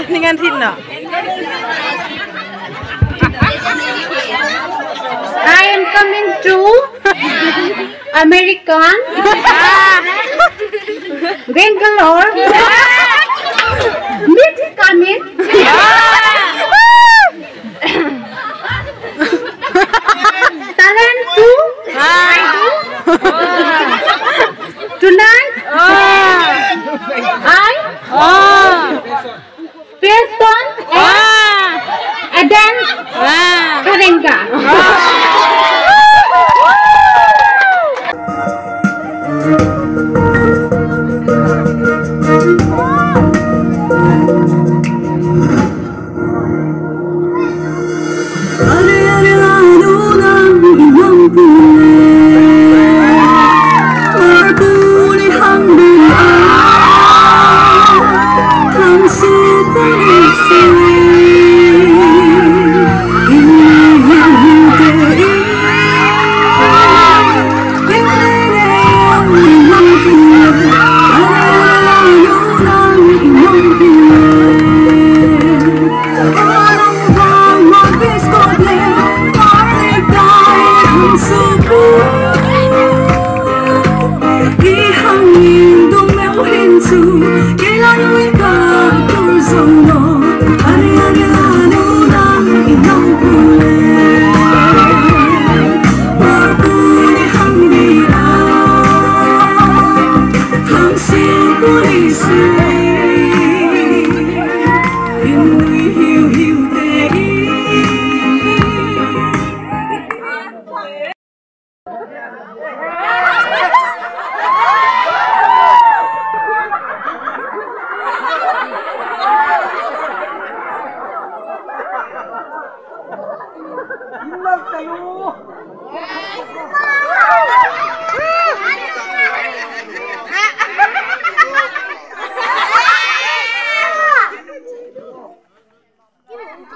Ningan Tina. I am coming to American Bangalore. Mix coming. Talent to tonight. Person and dance Karenga.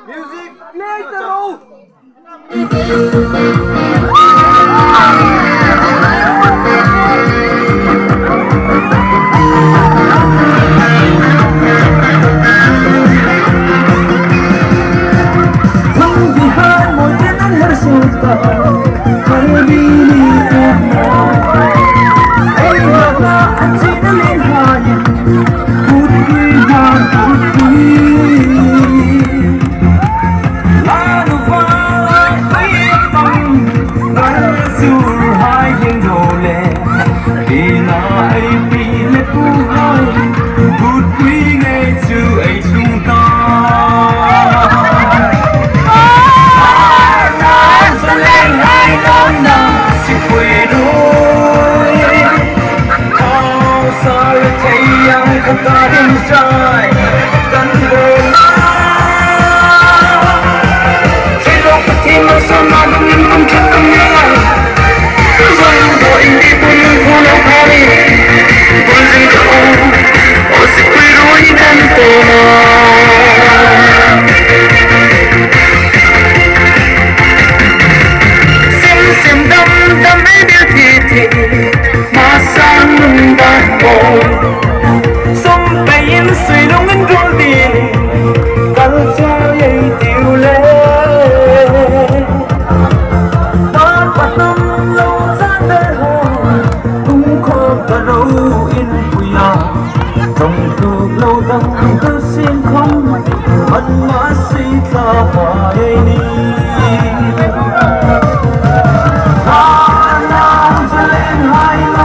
Music, play the rawh.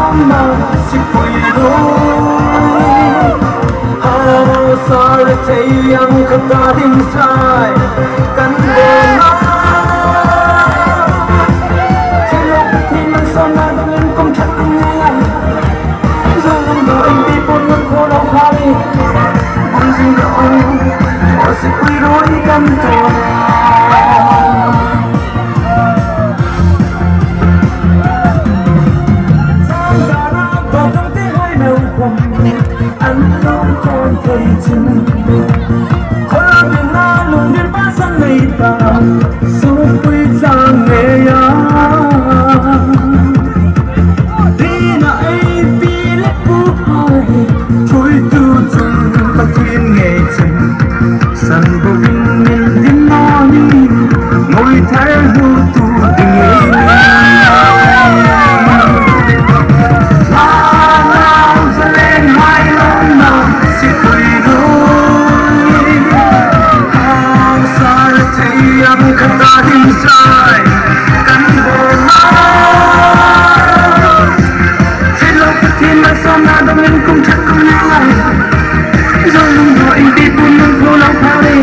HMAR SIKPUIRUOI yang ketaring sai kan bona silok thì mình sao mà lên công chắc nghe rồi người anh đi buồn ngân khô đau khai buồn gì đâu họ sẽ quy rối cam tòa anh không còn thấy chân khóa biển na lùng biển ba sân này ta số quy trang nghề ya đi na ai đi lệ phù hai trôi từ rừng ta thiên nghệ trình sân bầu vinh miền đến nó đi ngồi thái hưu tu tình ấy lao ra lên hai lông nào xin quỳ đôi how xa thấy em khát ta đi sai cắn bờ Sana dengan kum cakap nilai Jangan doa inti pun mengkulau kali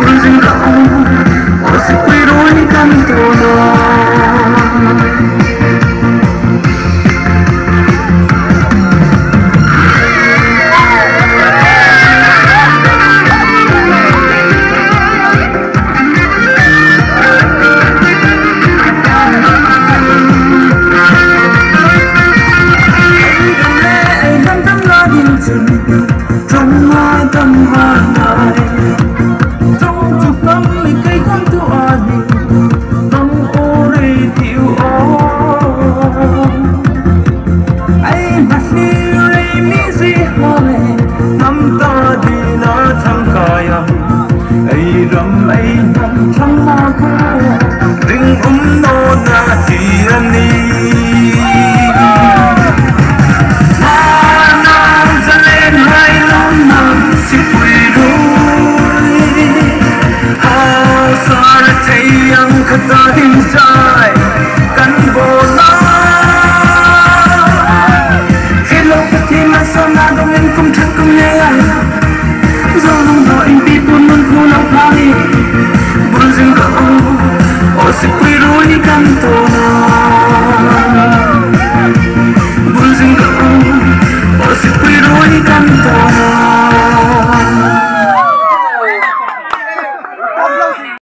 Vulzing rawh Oh SIKPUIRUOI kan tawna trong hai tâm hoa này trong chục năm mình cây con thứ này trong ô đây thiếu ô ai mà khi đây mi gì hỏi năm ta đi nó thăng cài ai rầm ai nằm trong ma cô đừng nô na chỉ anh đi khát ta đi sai cắn bồ nó khi lâu thì mà sao na đông em không chắc không nhớ ai do lòng đỏ anh đi buồn muốn khu lâu kali Vulzing rawh Oh SIKPUIRUOI kan tawna Vulzing rawh Oh SIKPUIRUOI kan tawna